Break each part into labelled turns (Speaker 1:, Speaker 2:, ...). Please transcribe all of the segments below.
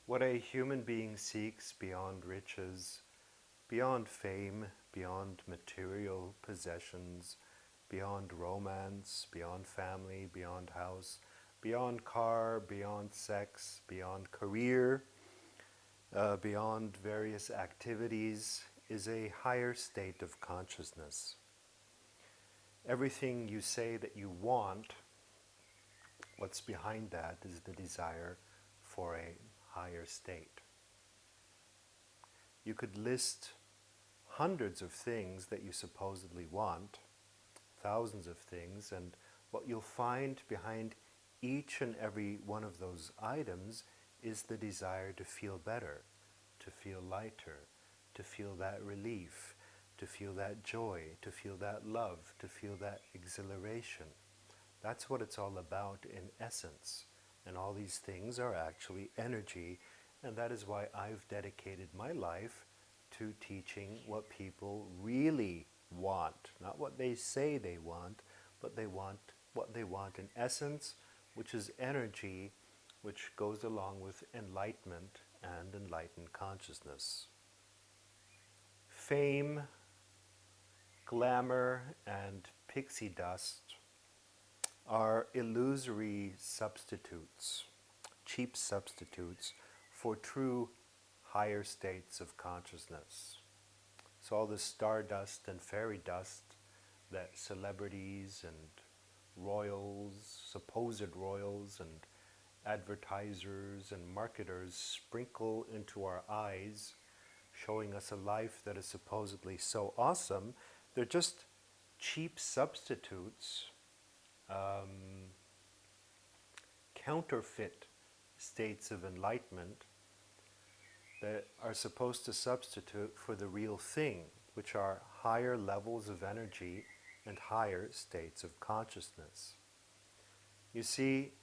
Speaker 1: What a human being seeks beyond riches, beyond fame, beyond material possessions, beyond romance, beyond family, beyond house, beyond car, beyond sex, beyond career, beyond various activities, is a higher state of consciousness. Everything you say that you want, what's behind that is the desire for a higher state. You could list hundreds of things that you supposedly want, thousands of things, and what you'll find behind each and every one of those items is the desire to feel better, to feel lighter, to feel that relief, to feel that joy, to feel that love, to feel that exhilaration. That's what it's all about in essence. And all these things are actually energy, and that is why I've dedicated my life to teaching what people really want. Not what they say they want, but they want what they want in essence, which is energy, which goes along with enlightenment and enlightened consciousness. Fame, glamour, and pixie dust are illusory substitutes, cheap substitutes for true higher states of consciousness. So all the stardust and fairy dust that celebrities and royals, supposed royals and advertisers and marketers sprinkle into our eyes, showing us a life that is supposedly so awesome, they're just cheap substitutes, counterfeit states of enlightenment that are supposed to substitute for the real thing, which are higher levels of energy and higher states of consciousness. You see,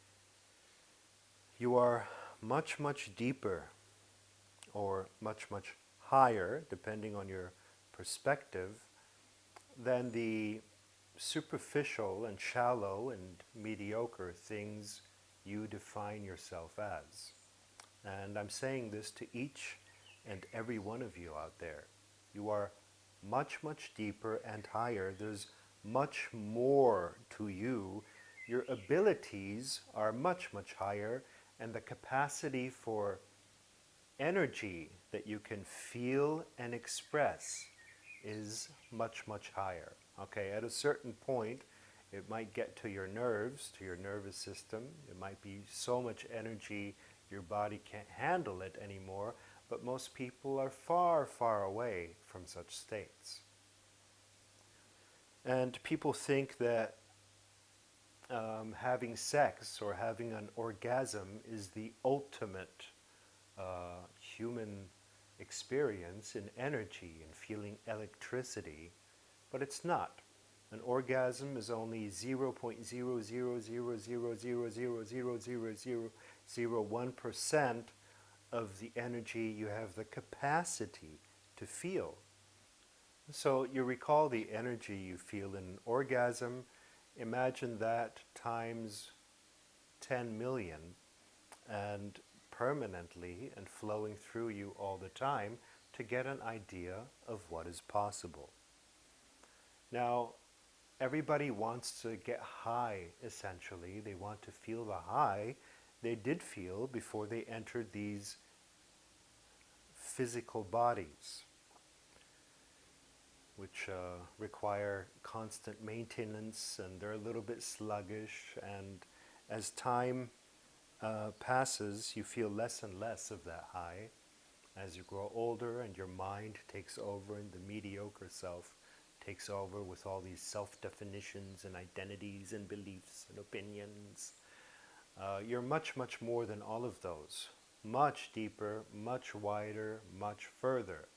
Speaker 1: you are much, much deeper or much, much higher, depending on your perspective, than the superficial and shallow and mediocre things you define yourself as. And I'm saying this to each and every one of you out there. You are much, much deeper and higher. There's much more to you. Your abilities are much, much higher, and the capacity for energy that you can feel and express is much, much higher. Okay, at a certain point, it might get to your nerves, to your nervous system. It might be so much energy your body can't handle it anymore, but most people are far, far away from such states. And people think that having sex or having an orgasm is the ultimate human experience in energy and feeling electricity, but it's not. An orgasm is only 0.00000000001% of the energy you have the capacity to feel. So you recall the energy you feel in an orgasm. Imagine that times 10 million and permanently and flowing through you all the time to get an idea of what is possible. Now, everybody wants to get high, essentially. They want to feel the high they did feel before they entered these physical bodies, which require constant maintenance, and they're a little bit sluggish, and as time passes, you feel less and less of that high as you grow older and your mind takes over and the mediocre self takes over with all these self-definitions and identities and beliefs and opinions. You're much, much more than all of those. Much deeper, much wider, much further.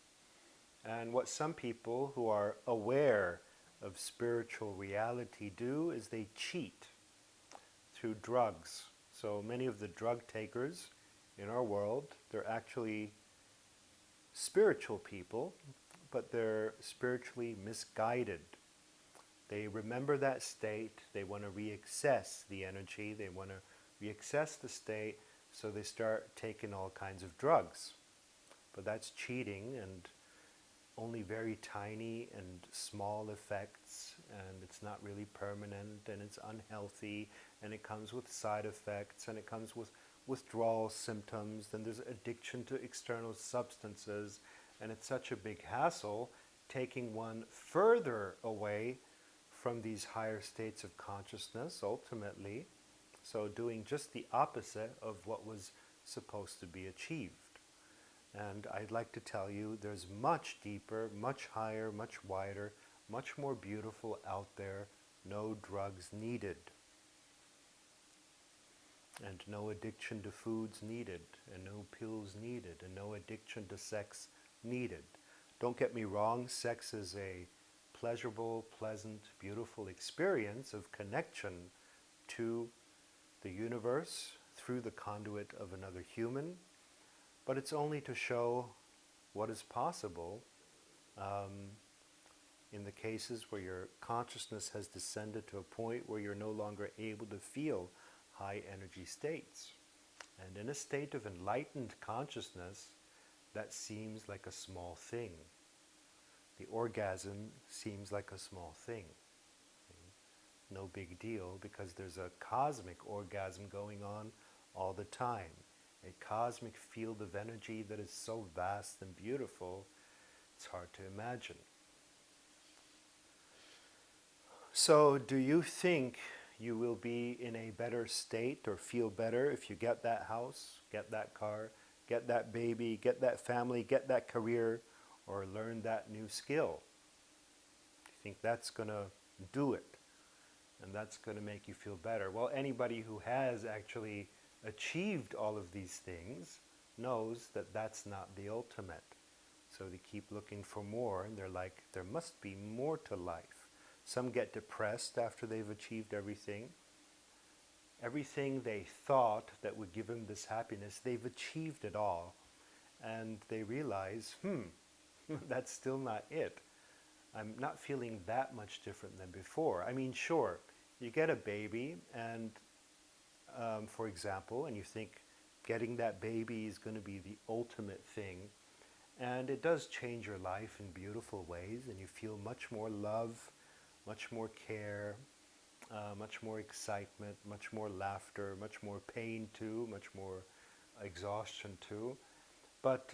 Speaker 1: And what some people who are aware of spiritual reality do is they cheat through drugs. So many of the drug takers in our world, they're actually spiritual people, but they're spiritually misguided. They remember that state, they want to reaccess the energy, they want to reaccess the state So they start taking all kinds of drugs. But that's cheating, and only very tiny and small effects, and it's not really permanent, and it's unhealthy, and it comes with side effects, and it comes with withdrawal symptoms, then there's addiction to external substances, and it's such a big hassle, taking one further away from these higher states of consciousness ultimately. So doing just the opposite of what was supposed to be achieved. And I'd like to tell you there's much deeper, much higher, much wider, much more beautiful out there. No drugs needed. And no addiction to foods needed. And no pills needed. And no addiction to sex needed. Don't get me wrong, sex is a pleasurable, pleasant, beautiful experience of connection to the universe through the conduit of another human. But it's only to show what is possible in the cases where your consciousness has descended to a point where you're no longer able to feel high energy states. And in a state of enlightened consciousness, that seems like a small thing. The orgasm seems like a small thing. No big deal, because there's a cosmic orgasm going on all the time. A cosmic field of energy that is so vast and beautiful, it's hard to imagine. So, do you think you will be in a better state or feel better if you get that house, get that car, get that baby, get that family, get that career, or learn that new skill? Do you think that's going to do it? And that's going to make you feel better? Well, anybody who has actually achieved all of these things knows that that's not the ultimate. So they keep looking for more, and they're like, there must be more to life. Some get depressed after they've achieved everything. Everything they thought that would give them this happiness, they've achieved it all. And they realize, that's still not it. I'm not feeling that much different than before. I mean, sure, you get a baby, and for example, and you think getting that baby is going to be the ultimate thing, and it does change your life in beautiful ways, and you feel much more love, much more care, much more excitement, much more laughter, much more pain too, much more exhaustion too. But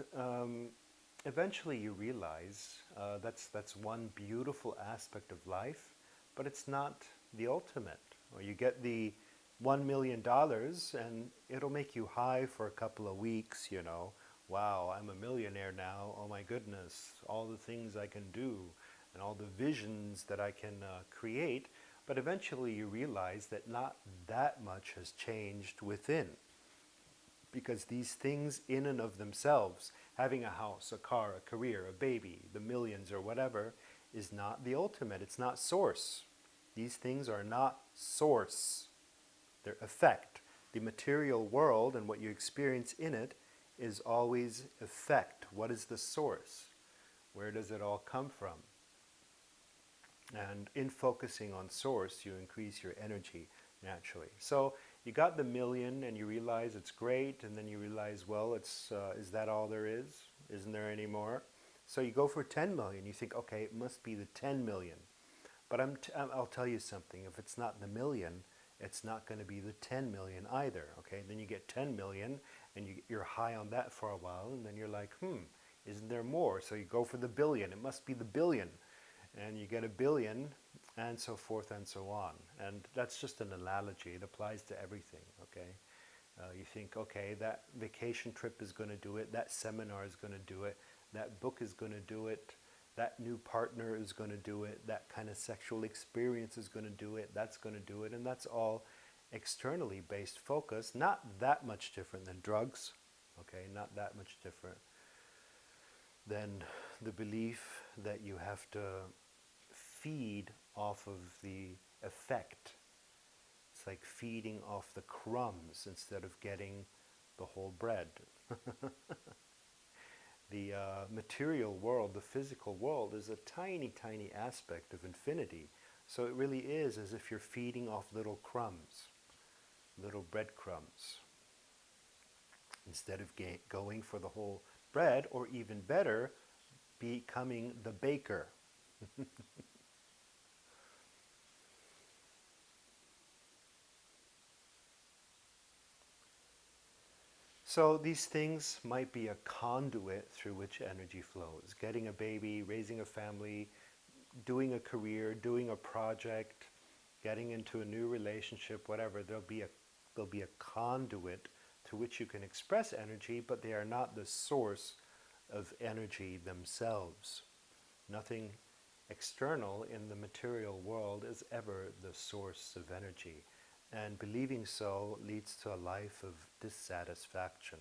Speaker 1: eventually you realize that's one beautiful aspect of life, but it's not the ultimate. Or you get the $1 million and it'll make you high for a couple of weeks, you know. Wow, I'm a millionaire now. Oh my goodness, all the things I can do and all the visions that I can create. But eventually you realize that not that much has changed within. Because these things in and of themselves, having a house, a car, a career, a baby, the millions or whatever, is not the ultimate. It's not source. These things are not source. They're effect. The material world and what you experience in it is always effect. What is the source? Where does it all come from? And in focusing on source, you increase your energy naturally. So you got the million and you realize it's great, and then you realize, well, is that all there is? Isn't there any more? So you go for 10 million. You think, okay, it must be the 10 million. But I'll tell you something. If it's not the million, it's not going to be the 10 million either. Okay, then you get 10 million and you're high on that for a while, and then you're like, isn't there more? So you go for the billion. It must be the billion. And you get a billion, and so forth and so on. And that's just an analogy. It applies to everything, okay? You think, okay, that vacation trip is going to do it, that seminar is going to do it, that book is going to do it, that new partner is going to do it, that kind of sexual experience is going to do it, that's going to do it, and that's all externally based focus, not that much different than drugs, okay, not that much different than the belief that you have to feed off of the effect. It's like feeding off the crumbs instead of getting the whole bread. The material world, the physical world, is a tiny, tiny aspect of infinity. So it really is as if you're feeding off little crumbs, little breadcrumbs. instead of going for the whole bread, or even better, becoming the baker. So these things might be a conduit through which energy flows. Getting a baby, raising a family, doing a career, doing a project, getting into a new relationship, whatever, there'll be a conduit to which you can express energy, but they are not the source of energy themselves. Nothing external in the material world is ever the source of energy. And believing so leads to a life of dissatisfaction,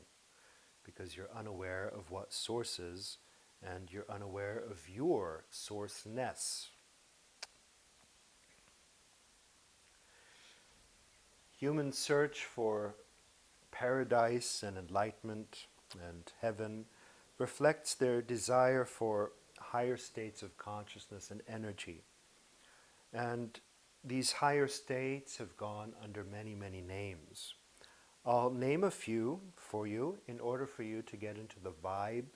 Speaker 1: because you're unaware of what source is, and you're unaware of your sourceness. Human search for paradise and enlightenment and heaven reflects their desire for higher states of consciousness and energy. And these higher states have gone under many, many names. I'll name a few for you in order for you to get into the vibe,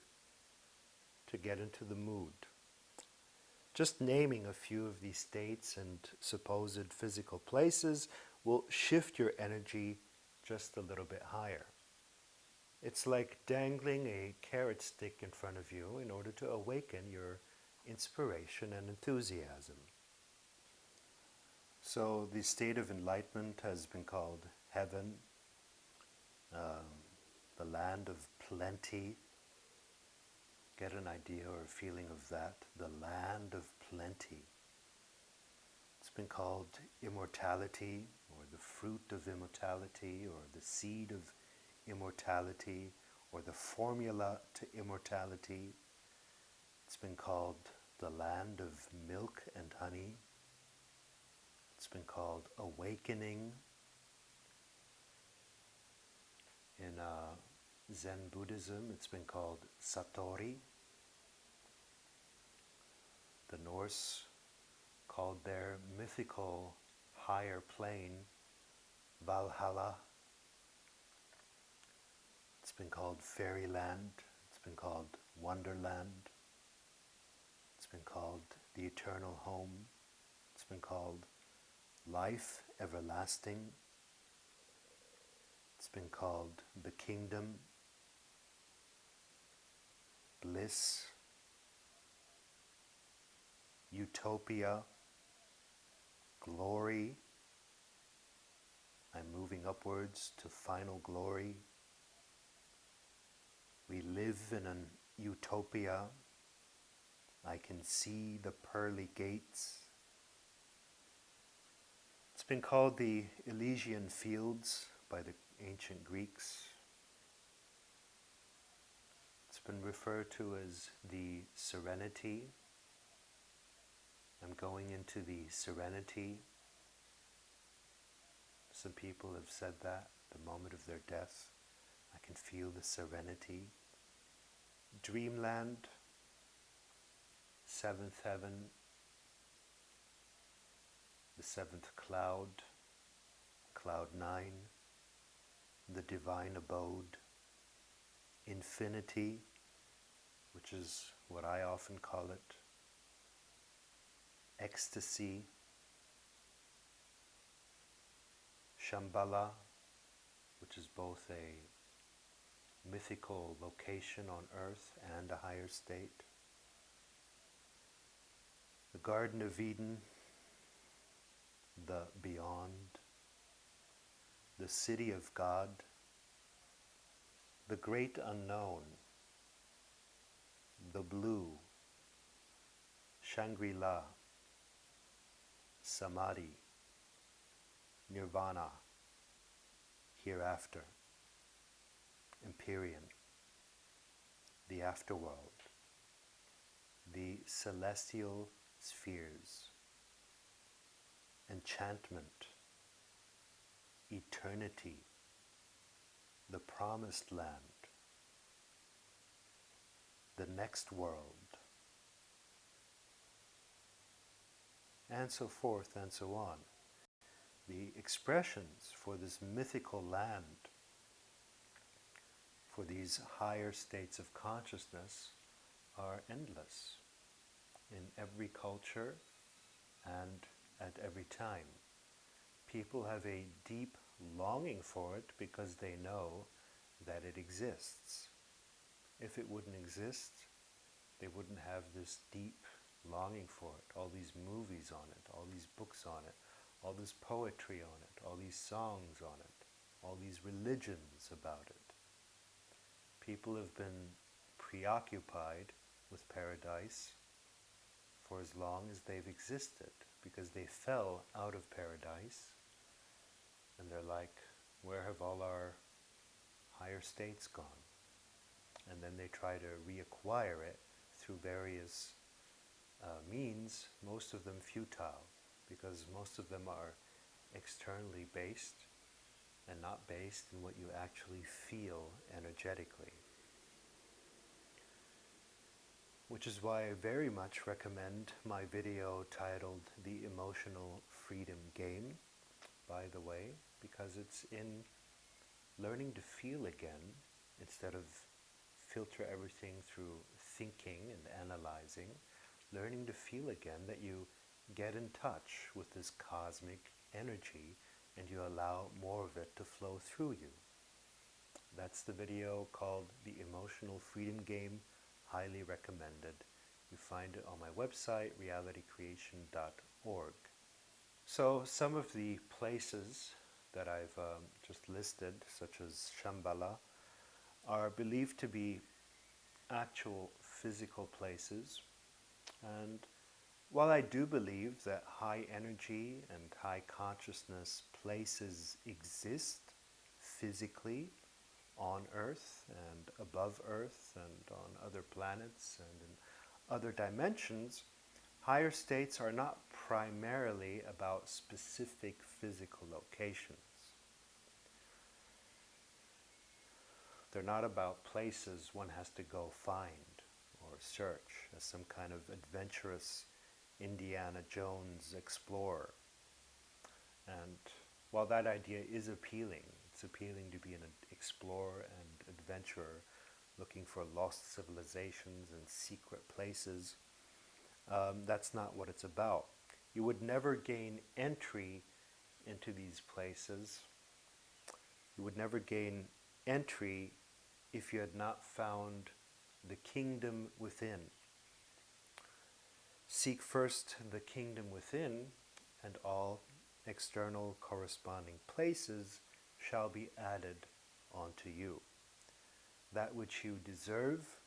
Speaker 1: to get into the mood. Just naming a few of these states and supposed physical places will shift your energy just a little bit higher. It's like dangling a carrot stick in front of you in order to awaken your inspiration and enthusiasm. So the state of enlightenment has been called heaven, the land of plenty. Get an idea or a feeling of that, the land of plenty. It's been called immortality, or the fruit of immortality, or the seed of immortality, or the formula to immortality. It's been called the land of milk and honey. It's been called awakening. In Zen Buddhism, it's been called Satori. The Norse called their mythical higher plane Valhalla. It's been called fairyland. It's been called wonderland. It's been called the eternal home. It's been called life everlasting. It's been called the kingdom, bliss, utopia, glory. I'm moving upwards to final glory. We live in an utopia. I can see the pearly gates. It's been called the Elysian Fields by the ancient Greeks. It's been referred to as the serenity. I'm going into the serenity. Some people have said that, the moment of their death. I can feel the serenity. Dreamland, seventh heaven, the seventh cloud, cloud 9, the divine abode, infinity, which is what I often call it, ecstasy, Shambhala, which is both a mythical location on earth and a higher state, the Garden of Eden, the beyond, the city of God, the great unknown, the blue, shangri-la, Samadhi, nirvana, hereafter, Empyrean, the afterworld, the celestial spheres, enchantment, eternity, the promised land, the next world, and so forth and so on. The expressions for this mythical land, for these higher states of consciousness are endless in every culture and at every time. People have a deep longing for it because they know that it exists. If it wouldn't exist, they wouldn't have this deep longing for it, all these movies on it, all these books on it, all this poetry on it, all these songs on it, all these religions about it. People have been preoccupied with paradise for as long as they've existed, because they fell out of paradise, and they're like, where have all our higher states gone? And then they try to reacquire it through various means, most of them futile, because most of them are externally based and not based in what you actually feel energetically. Which is why I very much recommend my video titled The Emotional Freedom Game, by the way, because it's in learning to feel again instead of filter everything through thinking and analyzing, learning to feel again, that you get in touch with this cosmic energy and you allow more of it to flow through you. That's the video called The Emotional Freedom Game, highly recommended. You find it on my website, realitycreation.org. So some of the places that I've just listed, such as Shambhala, are believed to be actual physical places. And while I do believe that high energy and high consciousness places exist physically on Earth and above Earth and on other planets and in other dimensions, higher states are not primarily about specific physical locations. They're not about places one has to go find or search as some kind of adventurous Indiana Jones explorer. And while that idea is appealing, it's appealing to be an explorer and adventurer looking for lost civilizations and secret places, that's not what it's about. You would never gain entry into these places. You would never gain entry if you had not found the kingdom within. Seek first the kingdom within, and all external corresponding places shall be added onto you. That which you deserve,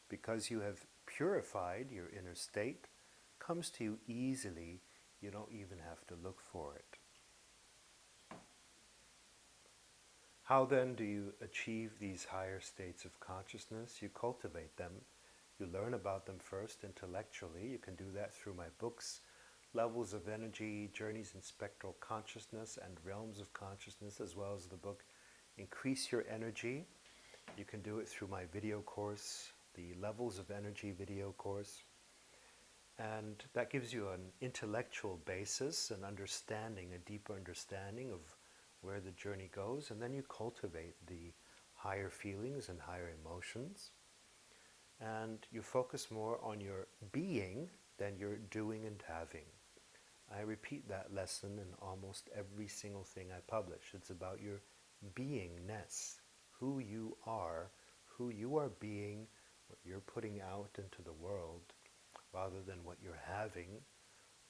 Speaker 1: because you have purified your inner state, comes to you easily. You don't even have to look for it. How then do you achieve these higher states of consciousness? You cultivate them. You learn about them first intellectually. You can do that through my books, Levels of Energy, Journeys in Spectral Consciousness and Realms of Consciousness, as well as the book Increase Your Energy. You can do it through my video course, the Levels of Energy video course. And that gives you an intellectual basis, an understanding, a deeper understanding of where the journey goes. And then you cultivate the higher feelings and higher emotions. And you focus more on your being than your doing and having. I repeat that lesson in almost every single thing I publish. It's about your beingness, who you are being, what you're putting out into the world, rather than what you're having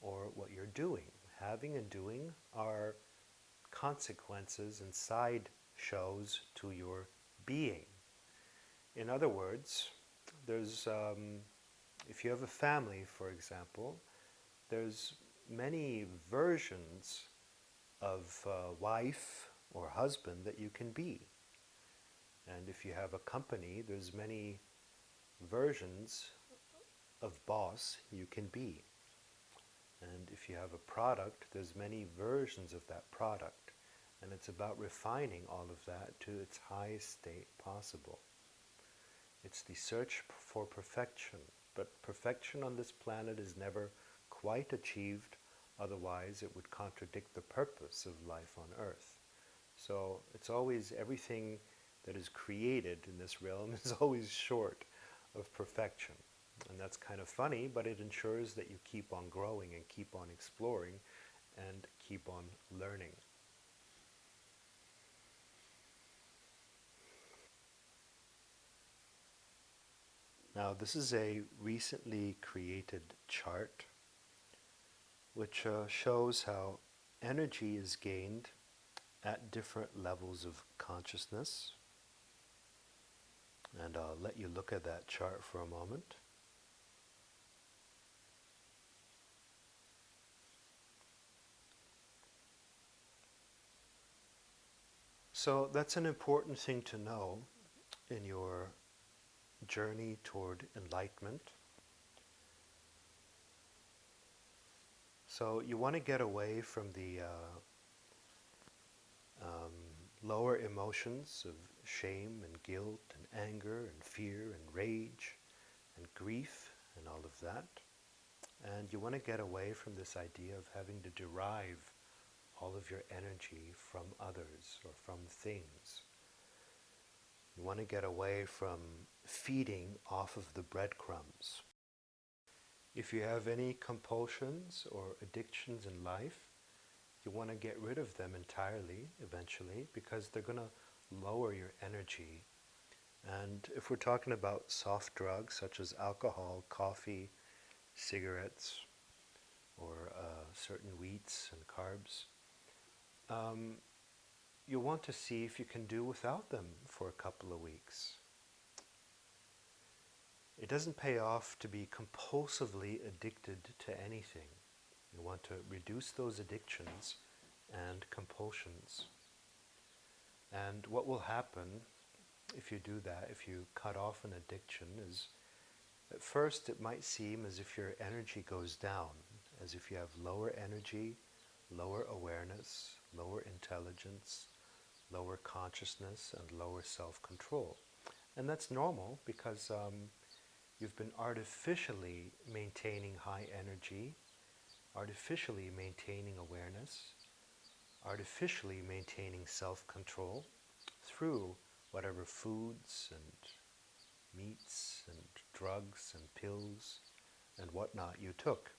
Speaker 1: or what you're doing. Having and doing are consequences and side shows to your being. In other words, there's, if you have a family, for example, there's many versions of wife or husband that you can be. And if you have a company, there's many versions of boss you can be. And if you have a product, there's many versions of that product. And it's about refining all of that to its highest state possible. It's the search for perfection. But perfection on this planet is never quite achieved, otherwise it would contradict the purpose of life on Earth. So it's always everything that is created in this realm is always short of perfection. And that's kind of funny, but it ensures that you keep on growing and keep on exploring and keep on learning. Now, this is a recently created chart which shows how energy is gained at different levels of consciousness. And I'll let you look at that chart for a moment. So that's an important thing to know in your journey toward enlightenment. So you want to get away from the lower emotions of shame and guilt and anger and fear and rage and grief and all of that. And you want to get away from this idea of having to derive all of your energy from others or from things. You want to get away from feeding off of the breadcrumbs. If you have any compulsions or addictions in life, you want to get rid of them entirely eventually, because they're going to lower your energy. And if we're talking about soft drugs such as alcohol, coffee, cigarettes, or certain wheats and carbs, you'll want to see if you can do without them for a couple of weeks. It doesn't pay off to be compulsively addicted to anything. You want to reduce those addictions and compulsions. And what will happen if you do that, if you cut off an addiction, is at first it might seem as if your energy goes down, as if you have lower energy, lower awareness, lower intelligence, lower consciousness, and lower self-control. And that's normal because you've been artificially maintaining high energy, artificially maintaining awareness, artificially maintaining self-control through whatever foods and meats and drugs and pills and whatnot you took.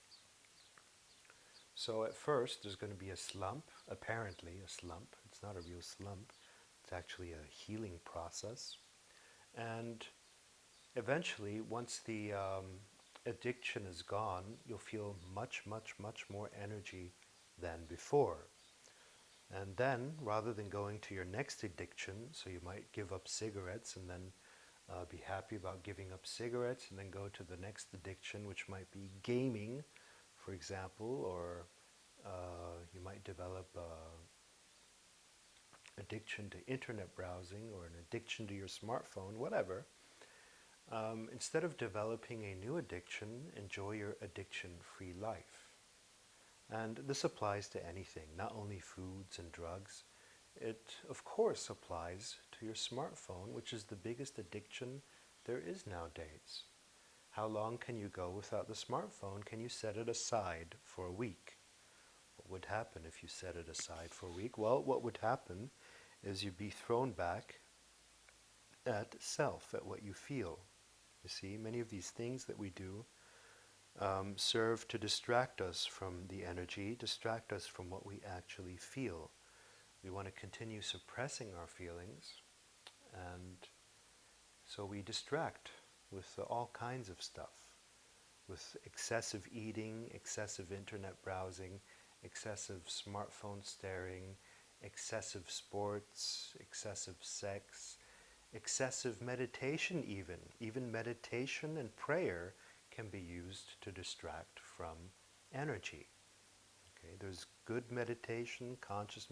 Speaker 1: So at first there's going to be a slump, apparently a slump. It's not a real slump. It's actually a healing process. And eventually, once the addiction is gone, you'll feel much, much, much more energy than before. And then, rather than going to your next addiction, so you might give up cigarettes and then be happy about giving up cigarettes, and then go to the next addiction, which might be gaming, for example, or you might develop addiction to internet browsing or an addiction to your smartphone, whatever. Instead of developing a new addiction, enjoy your addiction-free life. And this applies to anything, not only foods and drugs. It, of course, applies to your smartphone, which is the biggest addiction there is nowadays. How long can you go without the smartphone? Can you set it aside for a week? What would happen if you set it aside for a week? Well, what would happen is you'd be thrown back at self, at what you feel. You see, many of these things that we do serve to distract us from the energy, distract us from what we actually feel. We want to continue suppressing our feelings, and so we distract with all kinds of stuff, with excessive eating, excessive internet browsing, excessive smartphone staring, excessive sports, excessive sex, excessive meditation even. Even meditation and prayer can be used to distract from energy. Okay, there's good meditation, conscious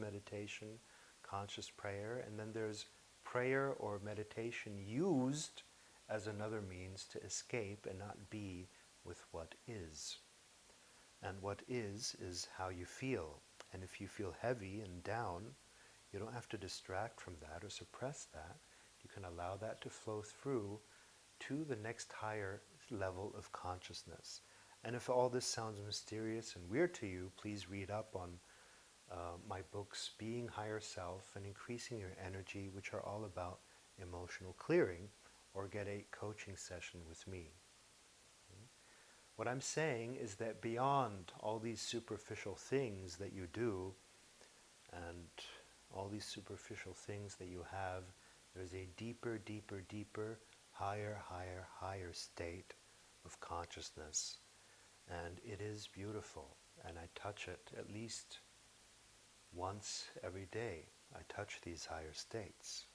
Speaker 1: prayer, and then there's prayer or meditation used as another means to escape and not be with what is. And what is how you feel. And if you feel heavy and down, you don't have to distract from that or suppress that. You can allow that to flow through to the next higher level of consciousness. And if all this sounds mysterious and weird to you, please read up on my books, Being Higher Self and Increasing Your Energy, which are all about emotional clearing or get a coaching session with me. What I'm saying is that beyond all these superficial things that you do and all these superficial things that you have, there's a deeper, deeper, deeper, higher, higher, higher state of consciousness. And it is beautiful, and I touch it at least once every day. I touch these higher states,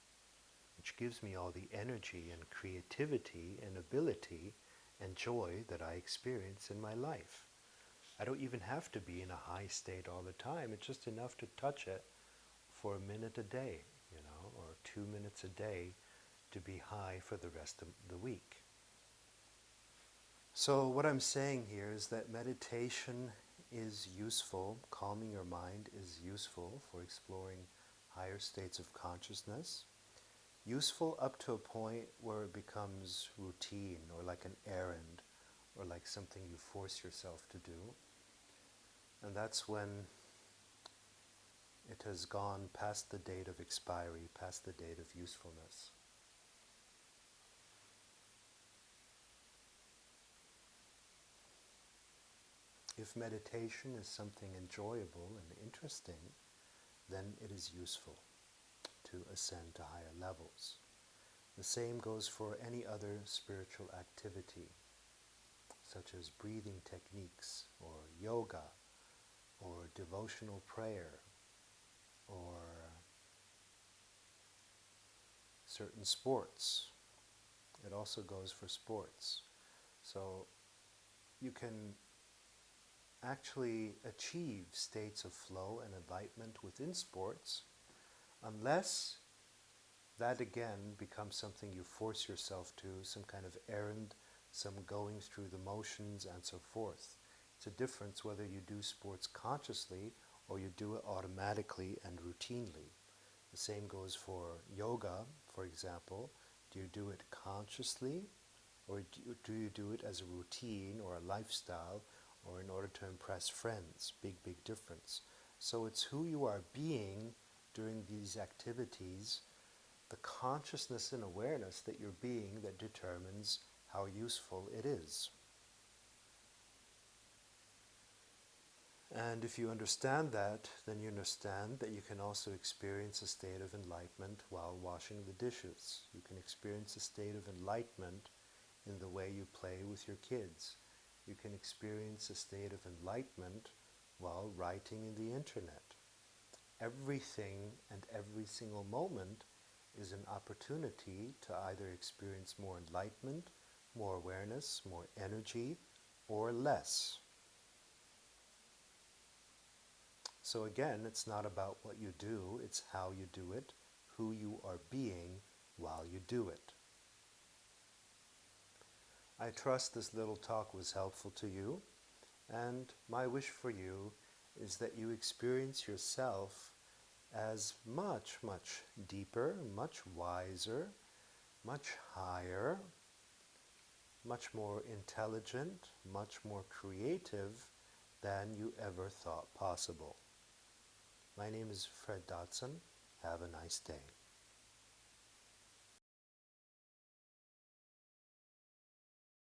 Speaker 1: which gives me all the energy and creativity and ability and joy that I experience in my life. I don't even have to be in a high state all the time. It's just enough to touch it for a minute a day, or 2 minutes a day to be high for the rest of the week. So what I'm saying here is that meditation is useful, calming your mind is useful for exploring higher states of consciousness. Useful up to a point where it becomes routine or like an errand or like something you force yourself to do. And that's when it has gone past the date of expiry, past the date of usefulness. If meditation is something enjoyable and interesting, then it is useful to ascend to higher levels. The same goes for any other spiritual activity, such as breathing techniques, or yoga, or devotional prayer, or certain sports. It also goes for sports. So you can actually achieve states of flow and enlightenment within sports, unless that again becomes something you force yourself to, some kind of errand, some going through the motions and so forth. It's a difference whether you do sports consciously or you do it automatically and routinely. The same goes for yoga, for example. Do you do it consciously, or do you do it as a routine or a lifestyle, or in order to impress friends? Big, big difference. So it's who you are being during these activities, the consciousness and awareness that you're being, that determines how useful it is. And if you understand that, then you understand that you can also experience a state of enlightenment while washing the dishes. You can experience a state of enlightenment in the way you play with your kids. You can experience a state of enlightenment while writing in the internet. Everything and every single moment is an opportunity to either experience more enlightenment, more awareness, more energy, or less. So again, it's not about what you do, it's how you do it, who you are being while you do it. I trust this little talk was helpful to you, and my wish for you is that you experience yourself as much, much deeper, much wiser, much higher, much more intelligent, much more creative than you ever thought possible. My name is Fred Dodson. Have a nice day.